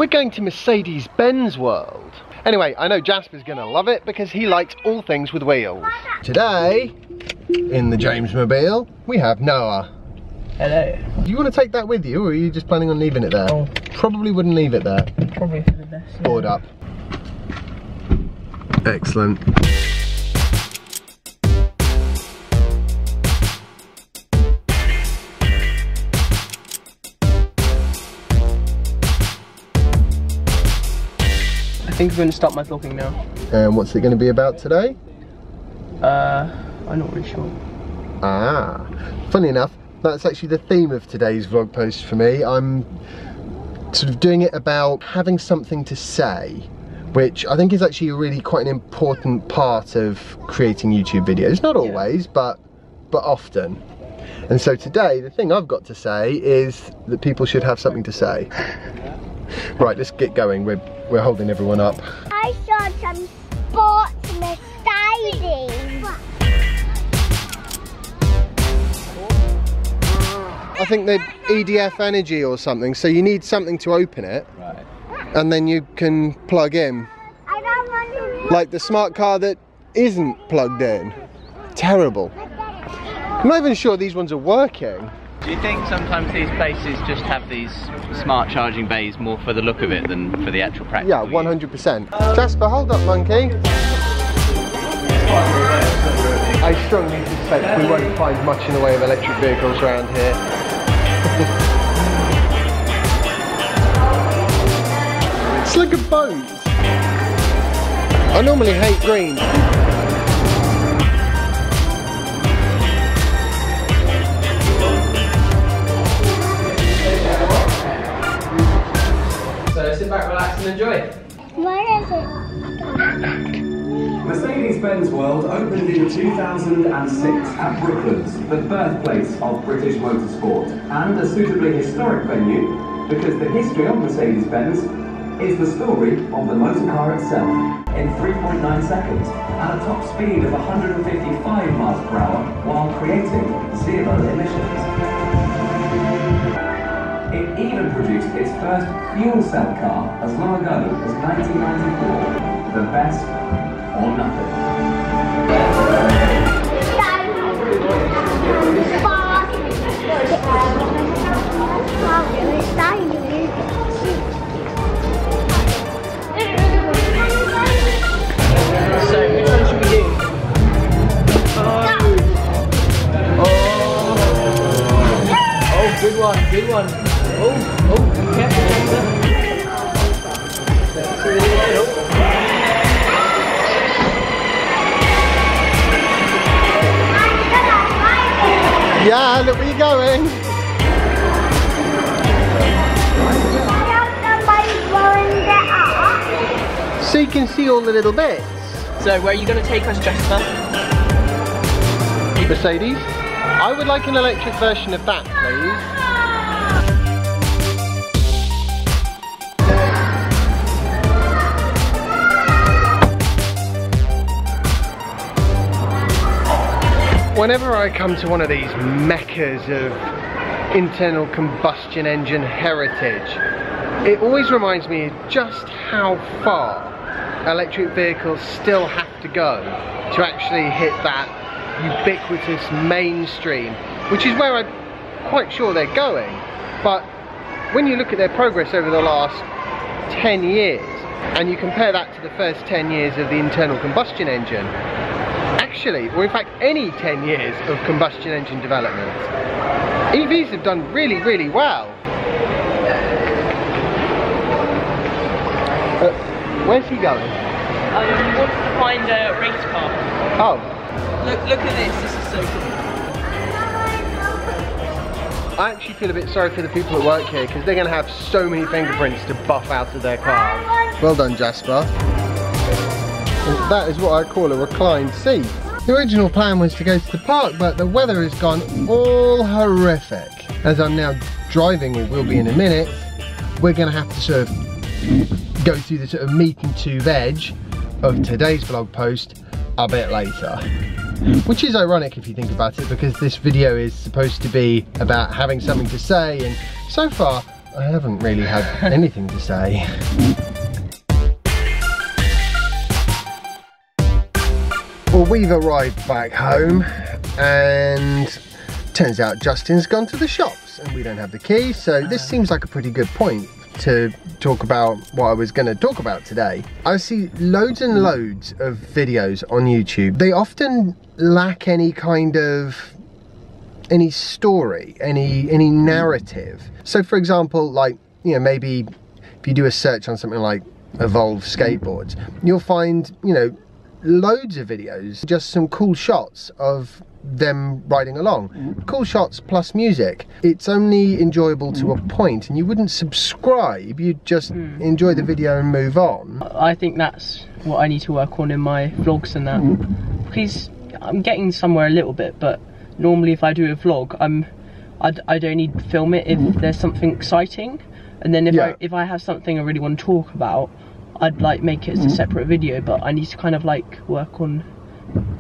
We're going to Mercedes-Benz World. Anyway, I know Jasper's gonna love it because he likes all things with wheels. Today, in the Jamesmobile, we have Noah. Hello. Do you want to take that with you, or are you just planning on leaving it there? Oh. Probably wouldn't leave it there. Probably for the best. Yeah. Board up. Excellent. I think I'm going to start my vlogging now. And what's it going to be about today? I'm not really sure. Ah, funny enough, that's actually the theme of today's vlog post for me. I'm sort of doing it about having something to say, which I think is actually really quite an important part of creating YouTube videos. Not always, but often. And so today, the thing I've got to say is that people should have something to say. Right, let's get going. We're holding everyone up. I saw some sports Mercedes. I think they're EDF Energy or something, so you need something to open it. Right. And then you can plug in. I don't want to. Like the smart car that isn't plugged in. Terrible. I'm not even sure these ones are working. Do you think sometimes these places just have these smart charging bays more for the look of it than for the actual practice? Yeah, 100%. Jasper, hold up, monkey. I strongly suspect we won't find much in the way of electric vehicles around here. It's like a boat. I normally hate green. So sit back, relax and enjoy it. Where is it? Mercedes-Benz World opened in 2006 at Brooklands, the birthplace of British motorsport, and a suitably historic venue because the history of Mercedes-Benz is the story of the motor car itself. In 3.9 seconds, at a top speed of 155 miles per hour, while creating zero emissions. It even produced its first fuel cell car as long ago as 1994. The best or nothing. So which one should we do? Oh, good one, good one. Oh, careful, Jasper. Yeah, look where you're going. So you can see all the little bits. So where are you going to take us, Jasper? Mercedes, I would like an electric version of that, please. Whenever I come to one of these meccas of internal combustion engine heritage, it always reminds me of just how far electric vehicles still have to go to actually hit that ubiquitous mainstream, which is where I'm quite sure they're going. But when you look at their progress over the last 10 years, and you compare that to the first 10 years of the internal combustion engine, actually, or in fact any 10 years of combustion engine development, EVs have done really, really well. Where's he going? He wants to find a race car. Oh. Look at this is so cool. I actually feel a bit sorry for the people that work here because they're going to have so many fingerprints to buff out of their cars. Well done, Jasper. And that is what I call a reclined seat. The original plan was to go to the park, but the weather has gone all horrific. As I'm now driving, or will be in a minute, we're going to have to sort of go through the sort of meat and two veg of today's vlog post a bit later. Which is ironic if you think about it, because this video is supposed to be about having something to say, and so far I haven't really had anything to say. Well, we've arrived back home and turns out Justin's gone to the shops and we don't have the key, so this seems like a pretty good point to talk about what I was going to talk about today. I see loads and loads of videos on YouTube. They often lack any kind of story, any narrative. So for example, like, you know, maybe if you do a search on something like Evolve skateboards, you'll find, you know, loads of videos, just some cool shots of them riding along. Cool shots plus music. It's only enjoyable to a point, and you wouldn't subscribe, you'd just enjoy the video and move on. I think that's what I need to work on in my vlogs and that, because I'm getting somewhere a little bit, but normally if I do a vlog, I'd only film it if there's something exciting, and then if I have something I really want to talk about, I'd like make it as a separate video, but I need to kind of like work on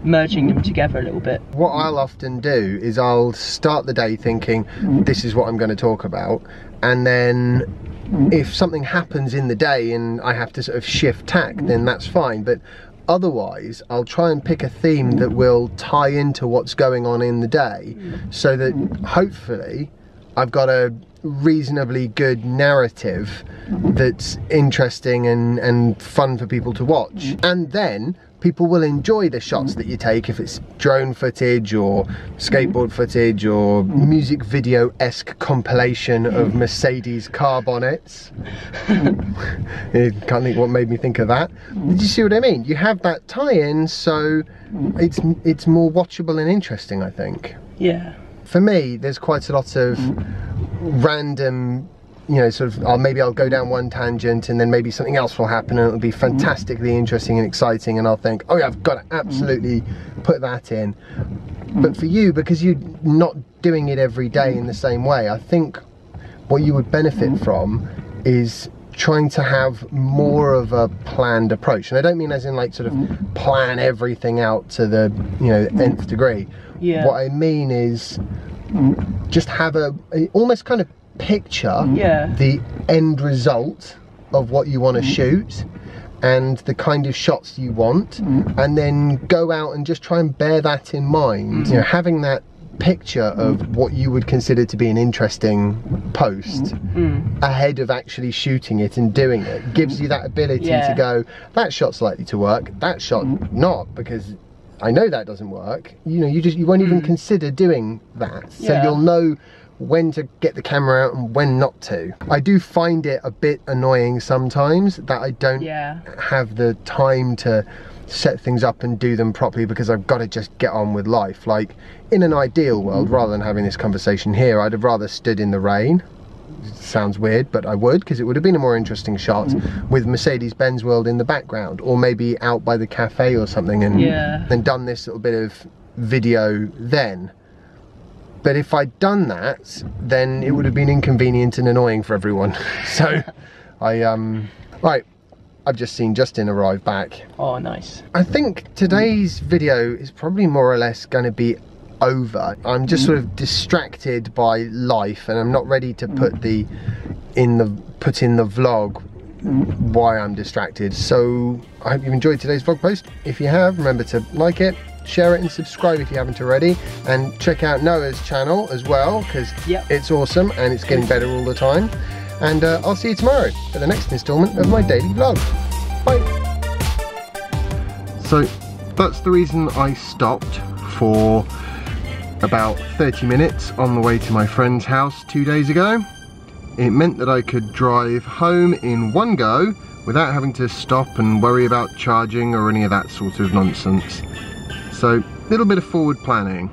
merging them together a little bit. What I'll often do is I'll start the day thinking this is what I'm going to talk about, and then if something happens in the day and I have to sort of shift tack, then that's fine, but otherwise I'll try and pick a theme that will tie into what's going on in the day, so that hopefully I've got a reasonably good narrative that's interesting and fun for people to watch, and then people will enjoy the shots that you take, if it's drone footage or skateboard footage or music video-esque compilation of Mercedes car bonnets. I can't think what made me think of that. Did you see what I mean? You have that tie-in, so it's more watchable and interesting, I think. Yeah. For me, there's quite a lot of random, you know, sort of, maybe I'll go down one tangent and then maybe something else will happen and it'll be fantastically interesting and exciting, and I'll think, oh yeah, I've got to absolutely put that in. But for you, because you're not doing it every day in the same way, I think what you would benefit from is trying to have more of a planned approach. And I don't mean as in like sort of plan everything out to the, you know, nth degree. Yeah. What I mean is just have a almost kind of picture the end result of what you want to shoot and the kind of shots you want, and then go out and just try and bear that in mind. You know, having that picture of what you would consider to be an interesting post ahead of actually shooting it and doing it gives you that ability to go, that shot's likely to work, that shot not, because I know that doesn't work. You know, you won't even consider doing that, so you'll know when to get the camera out and when not to. I do find it a bit annoying sometimes that I don't have the time to set things up and do them properly, because I've got to just get on with life. Like, in an ideal world, rather than having this conversation here, I'd have rather stood in the rain. It sounds weird, but I would, because it would have been a more interesting shot with Mercedes-Benz World in the background, or maybe out by the cafe or something, and then done this little bit of video then. But if I'd done that, then it would have been inconvenient and annoying for everyone. So right, I've just seen Justin arrive back. Oh, nice. I think today's video is probably more or less going to be over. I'm just sort of distracted by life, and I'm not ready to put in the vlog why I'm distracted. So I hope you've enjoyed today's vlog post. If you have, remember to like it, share it and subscribe if you haven't already, and check out Noah's channel as well, because it's awesome and it's getting better all the time. And I'll see you tomorrow for the next instalment of my daily vlog. Bye. So that's the reason I stopped for about 30 minutes on the way to my friend's house 2 days ago. It meant that I could drive home in one go without having to stop and worry about charging or any of that sort of nonsense. So, a little bit of forward planning.